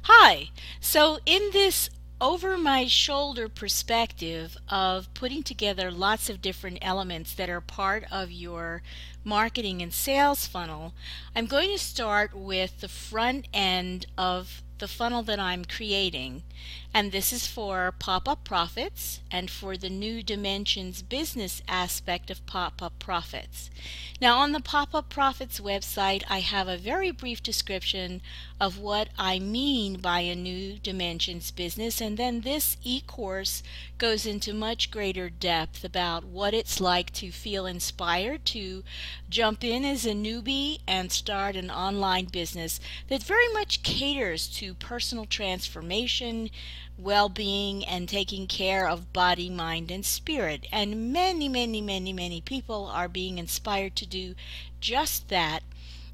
Hi. So, in this over my shoulder perspective of putting together lots of different elements that are part of your marketing and sales funnel, I'm going to start with the front end of the funnel that I'm creating. And this is for pop-up profits and for the new Dimensions business aspect of pop-up profits. Now, on the pop-up profits website, I have a very brief description of what I mean by a new Dimensions business, and then this e-course goes into much greater depth about what it's like to feel inspired to jump in as a newbie and start an online business that very much caters to personal transformation, well-being, and taking care of body, mind, and spirit. And many people are being inspired to do just that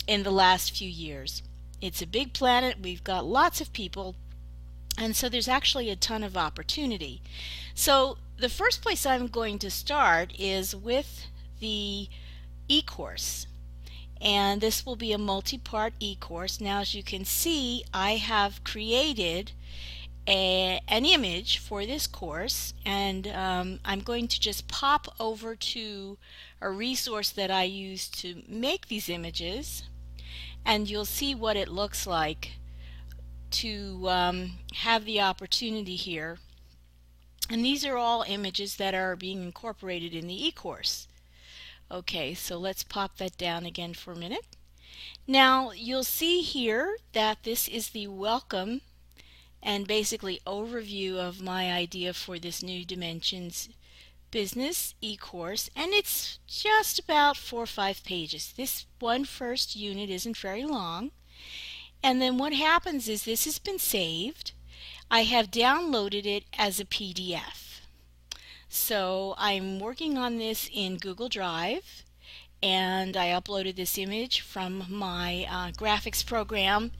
in the last few years. It's a big planet. We've got lots of people, and so there's actually a ton of opportunity. So the first place I'm going to start is with the e-course. And this will be a multi-part e-course. Now, as you can see, I have created an image for this course, and I'm going to just pop over to a resource that I use to make these images, and you'll see what it looks like to have the opportunity here. And these are all images that are being incorporated in the e-course. Okay, so let's pop that down again for a minute. Now you'll see here that this is the welcome and basically overview of my idea for this new Dimensions business e-course, and it's just about 4 or 5 pages. This one first unit isn't very long, and then what happens is this has been saved. I have downloaded it as a PDF. So I'm working on this in Google Drive, and I uploaded this image from my graphics program,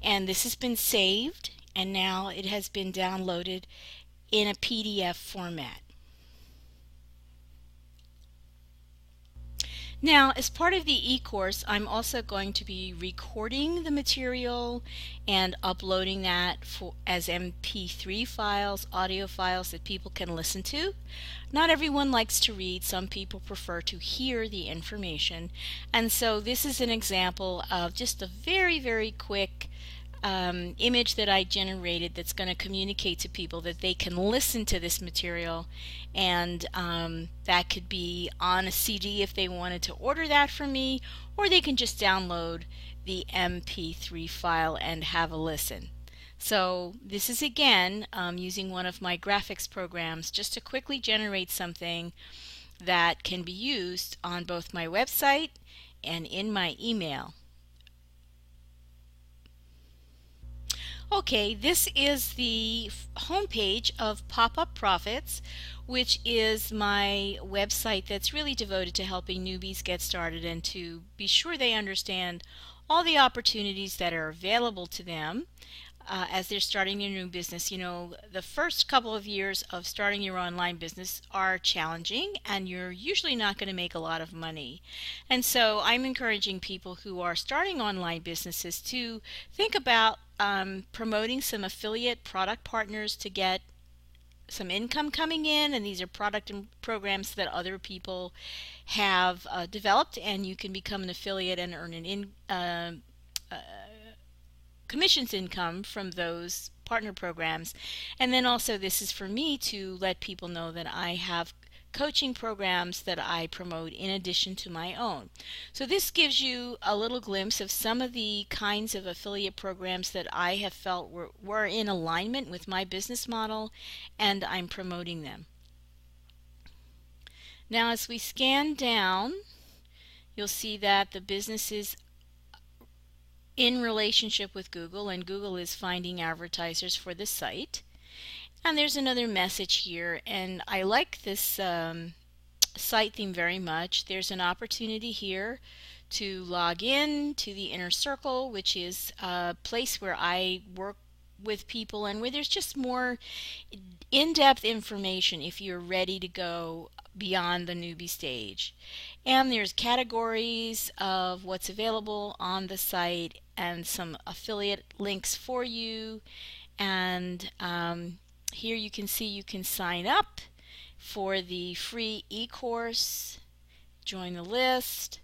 and this has been saved, and now it has been downloaded in a PDF format. Now, as part of the e-course, I'm also going to be recording the material and uploading that as MP3 files, audio files that people can listen to. Not everyone likes to read. Some people prefer to hear the information. And so this is an example of just a very quick image that I generated that's going to communicate to people that they can listen to this material, and that could be on a CD if they wanted to order that from me, or they can just download the MP3 file and have a listen. So this is again using one of my graphics programs just to quickly generate something that can be used on both my website and in my email. Okay, this is the homepage of Pop-Up Profits, which is my website that's really devoted to helping newbies get started and to be sure they understand all the opportunities that are available to them as they're starting their new business. You know, the first couple of years of starting your online business are challenging, and you're usually not going to make a lot of money. And so I'm encouraging people who are starting online businesses to think about promoting some affiliate product partners to get some income coming in, and these are product and programs that other people have developed, and you can become an affiliate and earn commissions income from those partner programs. And then also this is for me to let people know that I have coaching programs that I promote in addition to my own. So this gives you a little glimpse of some of the kinds of affiliate programs that I have felt were in alignment with my business model, and I'm promoting them. Now as we scan down, you'll see that the business is in relationship with Google, and Google is finding advertisers for the site. And there's another message here, and I like this site theme very much. There's an opportunity here to log in to the Inner Circle, which is a place where I work with people and where there's just more in-depth information if you're ready to go beyond the newbie stage. And there's categories of what's available on the site and some affiliate links for you. And here you can see you can sign up for the free e-course, join the list,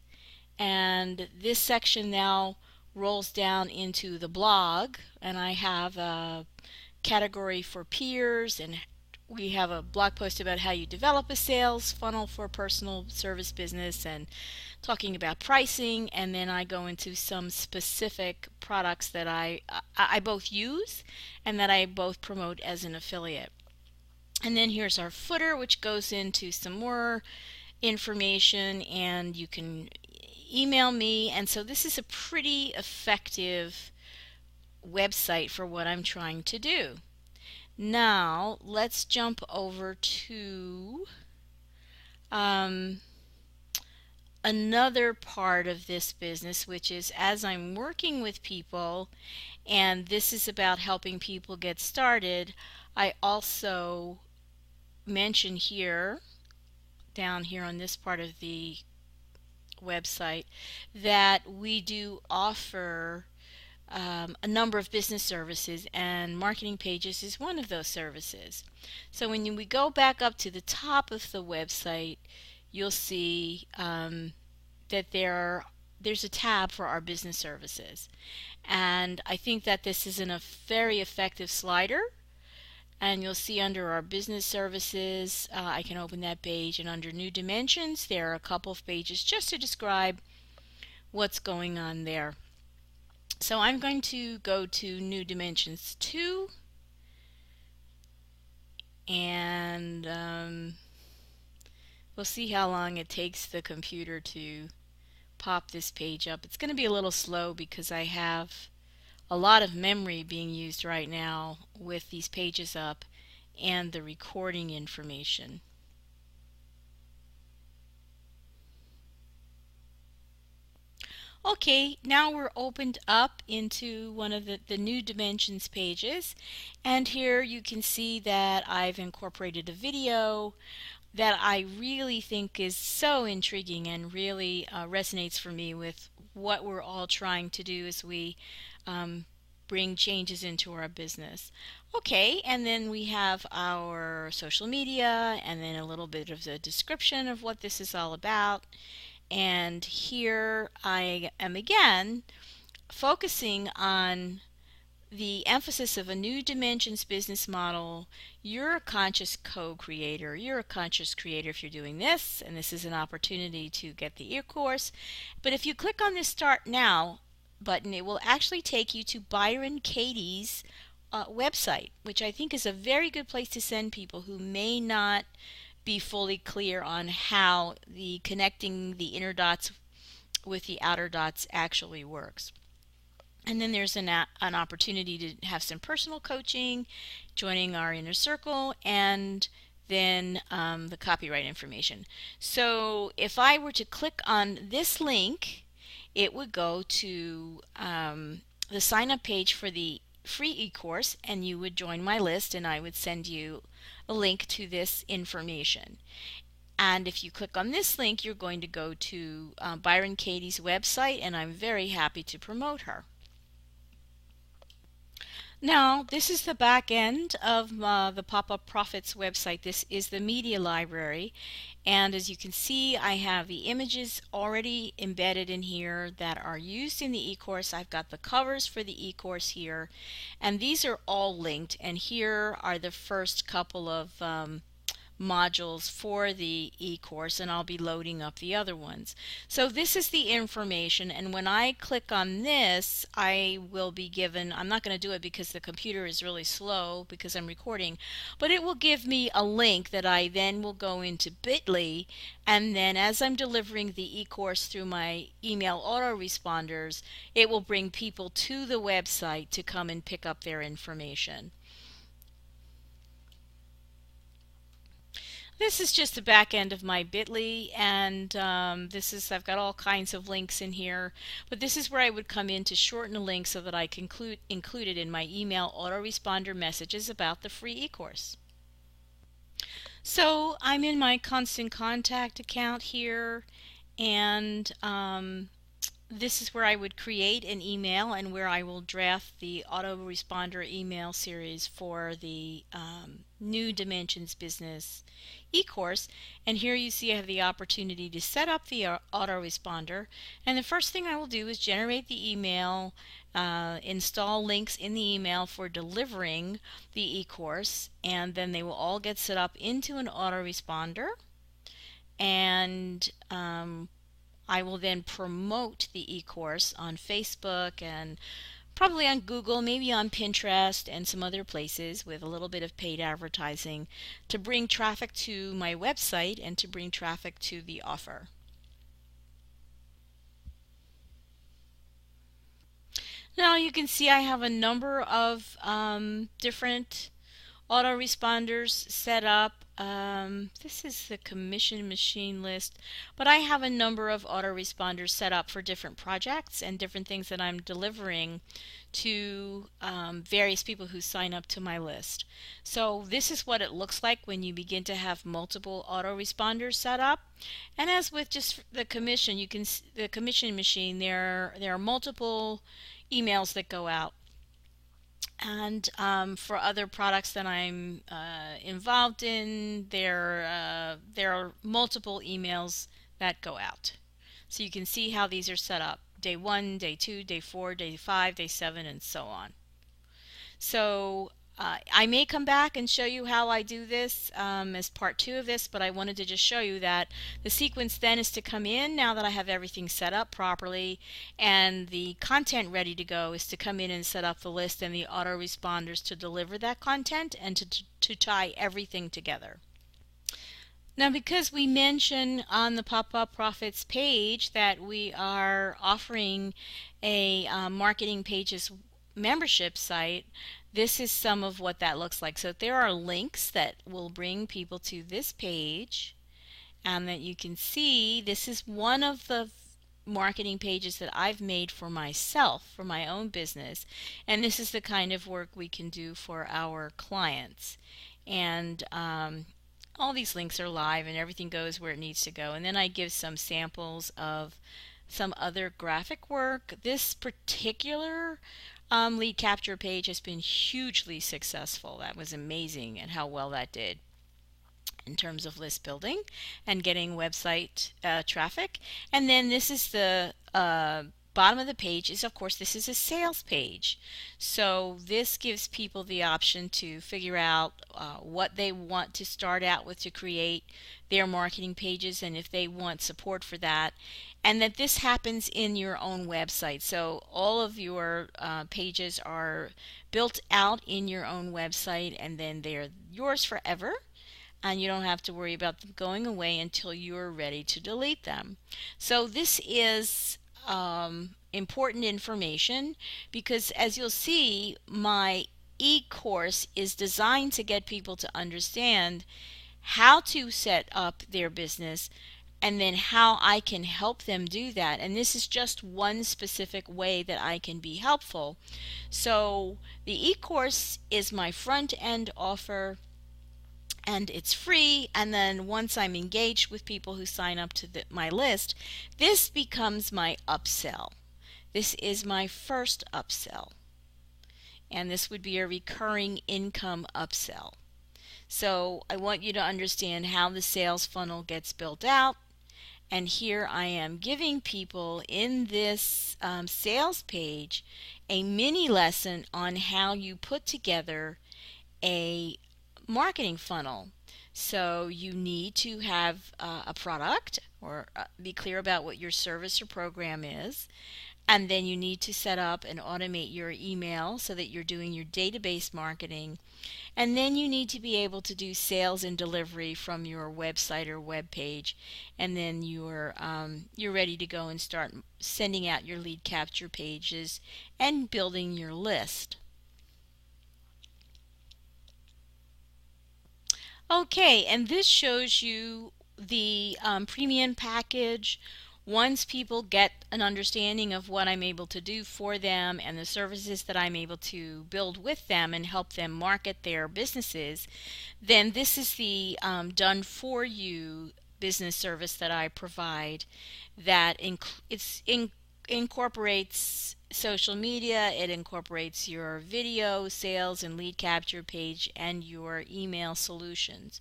and this section now rolls down into the blog, and I have a category for peers, and we have a blog post about how you develop a sales funnel for a personal service business and talking about pricing, and then I go into some specific products that I both use and that I both promote as an affiliate. And then here's our footer, which goes into some more information, and you can email me. And so this is a pretty effective website for what I'm trying to do. Now let's jump over to another part of this business, which is as I'm working with people, and this is about helping people get started, I also mention here, down here on this part of the website, that we do offer a number of business services, and marketing pages is one of those services. So when we go back up to the top of the website, you'll see that there's a tab for our business services, and I think that this is a very effective slider. And you'll see under our business services, I can open that page, and under new dimensions there are a couple of pages just to describe what's going on there. So I'm going to go to new dimensions 2, and we'll see how long it takes the computer to pop this page up. It's going to be a little slow because I have a lot of memory being used right now with these pages up and the recording information. Okay, now we're opened up into one of the new dimensions pages, and here you can see that I've incorporated a video that I really think is so intriguing and really resonates for me with what we're all trying to do as we bring changes into our business. Okay, and then we have our social media, and then a little bit of the description of what this is all about. And here I am again focusing on the emphasis of a new dimensions business model. You're a conscious co-creator. You're a conscious creator if you're doing this, and this is an opportunity to get the e-course. But if you click on this Start Now button, it will actually take you to Byron Katie's website, which I think is a very good place to send people who may not be fully clear on how the connecting the inner dots with the outer dots actually works. And then there's an opportunity to have some personal coaching, joining our inner circle, and then the copyright information. So if I were to click on this link, it would go to the sign up page for the free e-course, and you would join my list, and I would send you a link to this information. And if you click on this link, you're going to go to Byron Katie's website, and I'm very happy to promote her. Now, this is the back end of the Pop-Up Profits website. This is the media library, and as you can see, I have the images already embedded in here that are used in the e-course. I've got the covers for the e-course here, and these are all linked, and here are the first couple of modules for the e-course, and I'll be loading up the other ones. So this is the information, and when I click on this, I will be given, I'm not going to do it because the computer is really slow because I'm recording, but it will give me a link that I then will go into bit.ly, and then as I'm delivering the e-course through my email autoresponders, it will bring people to the website to come and pick up their information. This is just the back end of my bit.ly, and I've got all kinds of links in here, but this is where I would come in to shorten a link so that I can include it in my email autoresponder messages about the free e-course. So I'm in my constant contact account here, and this is where I would create an email and where I will draft the autoresponder email series for the new Dimensions Business e-course. And here you see I have the opportunity to set up the autoresponder. And the first thing I will do is generate the email, install links in the email for delivering the e-course, and then they will all get set up into an autoresponder. And I will then promote the e-course on Facebook and probably on Google, maybe on Pinterest and some other places with a little bit of paid advertising to bring traffic to my website and to bring traffic to the offer. Now you can see I have a number of different autoresponders set up. This is the commission machine list, but I have a number of autoresponders set up for different projects and different things that I'm delivering to various people who sign up to my list. So this is what it looks like when you begin to have multiple autoresponders set up. And as with just the commission, you can the commission machine, there are multiple emails that go out. And for other products that I'm involved in, there are multiple emails that go out. So you can see how these are set up. Day 1, day 2, day 4, day 5, day 7, and so on. So I may come back and show you how I do this as part 2 of this, but I wanted to just show you that the sequence then is to come in now that I have everything set up properly, and the content ready to go is to come in and set up the list and the autoresponders to deliver that content and to tie everything together. Now, because we mention on the Pop-Up Profits page that we are offering a Marketing Pages membership site, this is some of what that looks like. So there are links that will bring people to this page, and that you can see this is one of the marketing pages that I've made for myself, for my own business, and this is the kind of work we can do for our clients. And all these links are live and everything goes where it needs to go. And then I give some samples of some other graphic work. This particular lead capture page has been hugely successful. That was amazing at how well that did in terms of list building and getting website traffic. And then this is the bottom of the page is, of course, this is a sales page. So this gives people the option to figure out what they want to start out with to create their marketing pages, and if they want support for that, and that this happens in your own website. So all of your pages are built out in your own website, and then they're yours forever, and you don't have to worry about them going away until you're ready to delete them. So this is important information, because as you'll see, my e-course is designed to get people to understand how to set up their business and then how I can help them do that. And this is just one specific way that I can be helpful. So the e-course is my front end offer, and it's free, and then once I'm engaged with people who sign up to my list, this becomes my upsell. This is my first upsell, and this would be a recurring income upsell. So I want you to understand how the sales funnel gets built out, and here I am giving people in this sales page a mini lesson on how you put together a marketing funnel. So you need to have a product, or be clear about what your service or program is, and then you need to set up and automate your email so that you're doing your database marketing, and then you need to be able to do sales and delivery from your website or web page, and then you're ready to go and start sending out your lead capture pages and building your list. Okay, and this shows you the premium package once people get an understanding of what I'm able to do for them and the services that I'm able to build with them and help them market their businesses, then this is the done for you business service that I provide that incorporates social media, it incorporates your video, sales, and lead capture page, and your email solutions.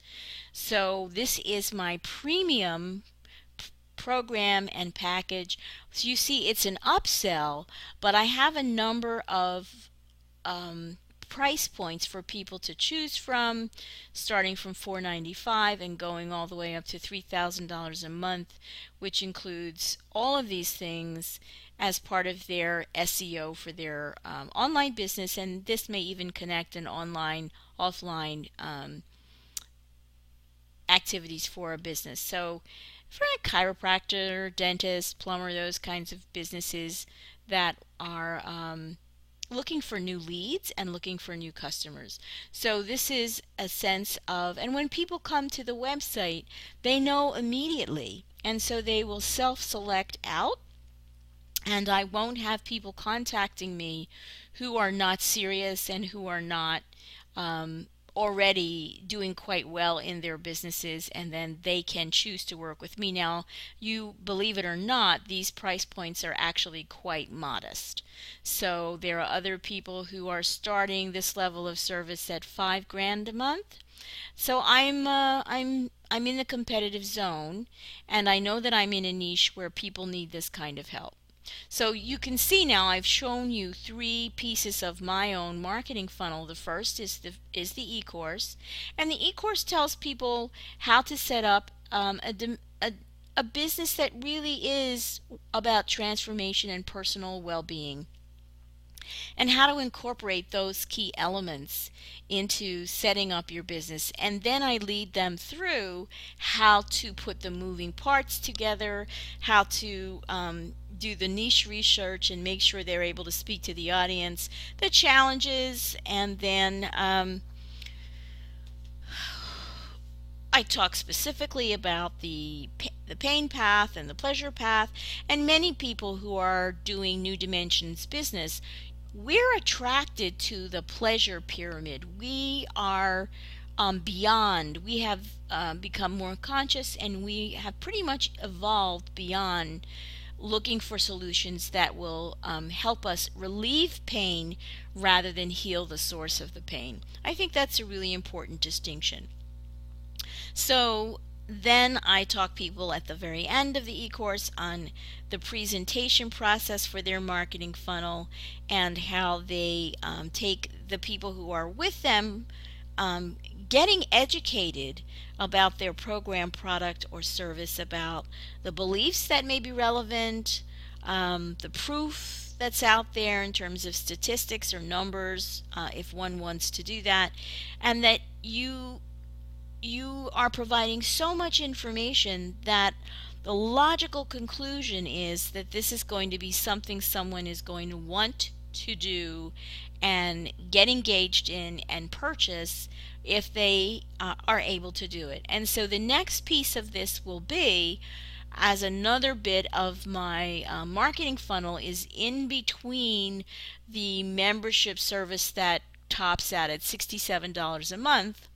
So this is my premium program and package. So you see, it's an upsell, but I have a number of um, price points for people to choose from, starting from $495 and going all the way up to $3,000 a month, which includes all of these things as part of their SEO for their online business, and this may even connect an online, offline activities for a business. So for a chiropractor, dentist, plumber, those kinds of businesses that are looking for new leads and looking for new customers. So this is a sense of, and when people come to the website, they know immediately, and so they will self-select out, and I won't have people contacting me who are not serious and who are not already doing quite well in their businesses, and then they can choose to work with me. Now, you believe it or not, these price points are actually quite modest. So there are other people who are starting this level of service at $5,000 a month. So I'm in the competitive zone, and I know that I'm in a niche where people need this kind of help. So you can see now I've shown you three pieces of my own marketing funnel. The first is the e-course, and the e-course tells people how to set up a business that really is about transformation and personal well-being, and how to incorporate those key elements into setting up your business. And then I lead them through how to put the moving parts together, how to do the niche research and make sure they're able to speak to the audience, the challenges, and then I talk specifically about the pain path and the pleasure path. And many people who are doing New Dimensions business, we're attracted to the pleasure pyramid. We are beyond. We have become more conscious, and we have pretty much evolved beyond looking for solutions that will help us relieve pain rather than heal the source of the pain. I think that's a really important distinction. So then I talk people at the very end of the e-course on the presentation process for their marketing funnel, and how they take the people who are with them getting educated about their program, product, or service, about the beliefs that may be relevant, the proof that's out there in terms of statistics or numbers, if one wants to do that, and that you are providing so much information that the logical conclusion is that this is going to be something someone is going to want to do and get engaged in and purchase if they are able to do it. And so the next piece of this will be, as another bit of my marketing funnel, is in between the membership service that tops out at $67 a month,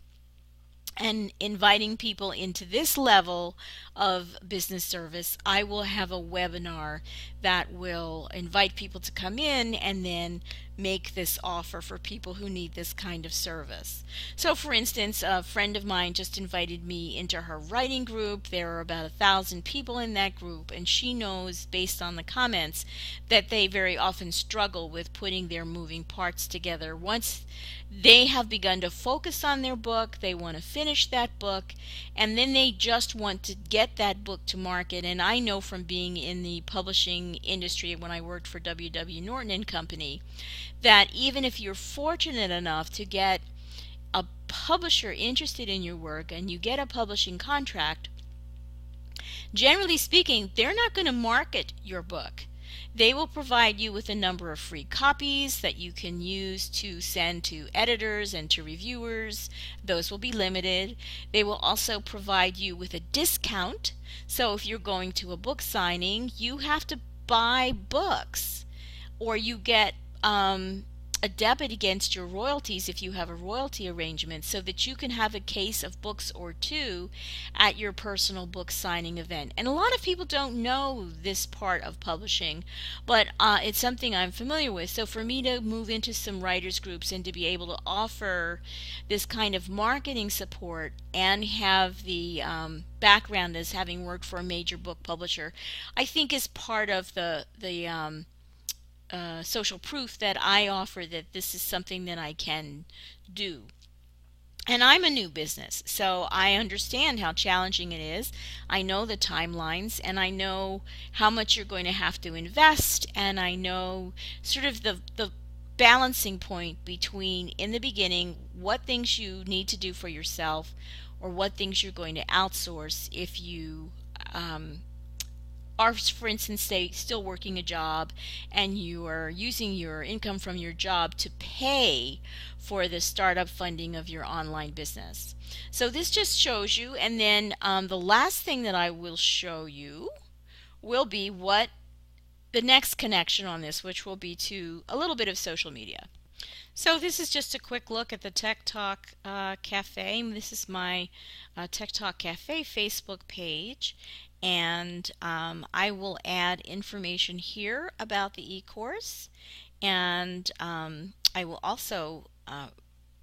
and inviting people into this level of business service. I will have a webinar that will invite people to come in and then make this offer for people who need this kind of service. So for instance, a friend of mine just invited me into her writing group. There are about 1,000 people in that group, and she knows based on the comments that they very often struggle with putting their moving parts together. Once they have begun to focus on their book, they want to finish that book, and then they just want to get that book to market. And I know from being in the publishing industry when I worked for W.W. Norton and Company, that even if you're fortunate enough to get a publisher interested in your work and you get a publishing contract, generally speaking, they're not going to market your book. They will provide you with a number of free copies that you can use to send to editors and to reviewers. Those will be limited. They will also provide you with a discount. So if you're going to a book signing, you have to buy books, or you get a debit against your royalties if you have a royalty arrangement, so that you can have a case of books or two at your personal book signing event. And a lot of people don't know this part of publishing, but it's something I'm familiar with. So for me to move into some writers groups and to be able to offer this kind of marketing support and have the background as having worked for a major book publisher, I think is part of the social proof that I offer that this is something that I can do. And I'm a new business, so I understand how challenging it is. I know the timelines, and I know how much you're going to have to invest, and I know sort of the balancing point between, in the beginning, what things you need to do for yourself, or what things you're going to outsource if you are, for instance, say, still working a job and you are using your income from your job to pay for the startup funding of your online business. So this just shows you, and then the last thing that I will show you will be what the next connection on this, which will be to a little bit of social media. So this is just a quick look at the Tech Talk Cafe. This is my Tech Talk Cafe Facebook page, and I will add information here about the e-course, and I will also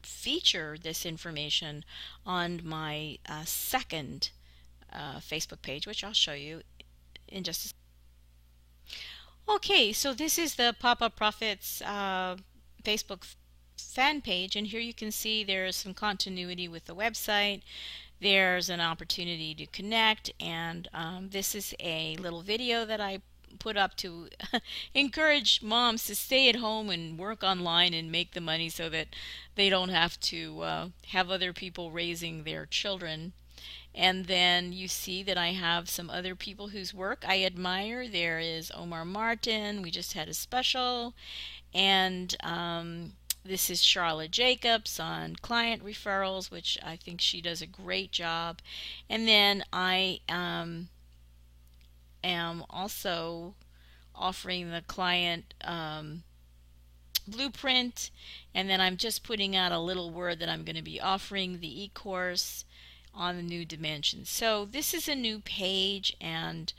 feature this information on my second Facebook page, which I'll show you in just a second. Okay, so this is the Pop-Up Profits Facebook fan page, and here you can see there's some continuity with the website. There's an opportunity to connect, and this is a little video that I put up to encourage moms to stay at home and work online and make the money so that they don't have to have other people raising their children. And then you see that I have some other people whose work I admire. There is Omar Martin. We just had a special. And this is Charlotte Jacobs on client referrals, which I think she does a great job. And then I am also offering the client blueprint, and then I'm just putting out a little word that I'm going to be offering the e-course on the new dimensions. So this is a new page, and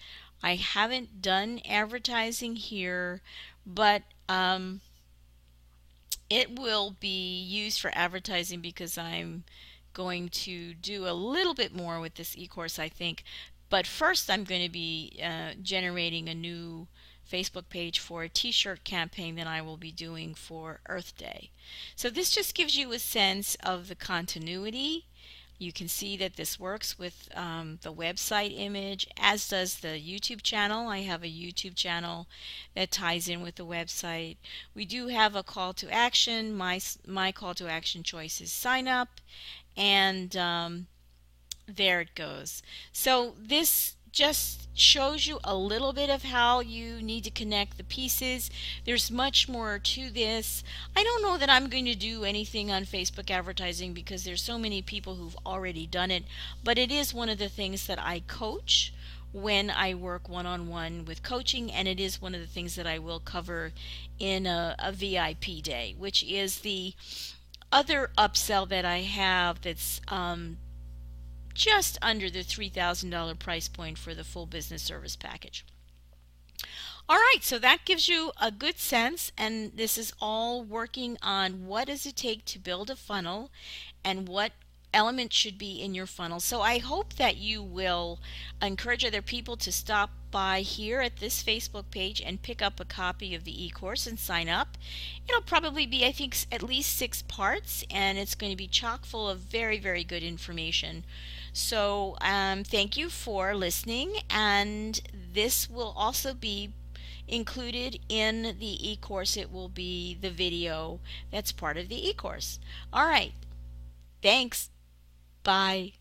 I haven't done advertising here, but it will be used for advertising because I'm going to do a little bit more with this e-course, I think. But first I'm going to be generating a new Facebook page for a t-shirt campaign that I will be doing for Earth Day. So this just gives you a sense of the continuity. You can see that this works with the website image, as does the YouTube channel. I have a YouTube channel that ties in with the website. We do have a call to action. My call to action choice is sign up, and there it goes. So this just shows you a little bit of how you need to connect the pieces. There's much more to this. I don't know that I'm going to do anything on Facebook advertising because there's so many people who've already done it, but it is one of the things that I coach when I work one-on-one with coaching, and it is one of the things that I will cover in a VIP day, which is the other upsell that I have that's just under the $3,000 price point for the full business service package. All right, so that gives you a good sense, and this is all working on what does it take to build a funnel and what elements should be in your funnel. So I hope that you will encourage other people to stop by here at this Facebook page and pick up a copy of the e-course and sign up. It'll probably be, I think, at least 6 parts, and it's going to be chock full of very, very good information. So thank you for listening, and this will also be included in the e-course. It will be the video that's part of the e-course. All right, thanks. Bye.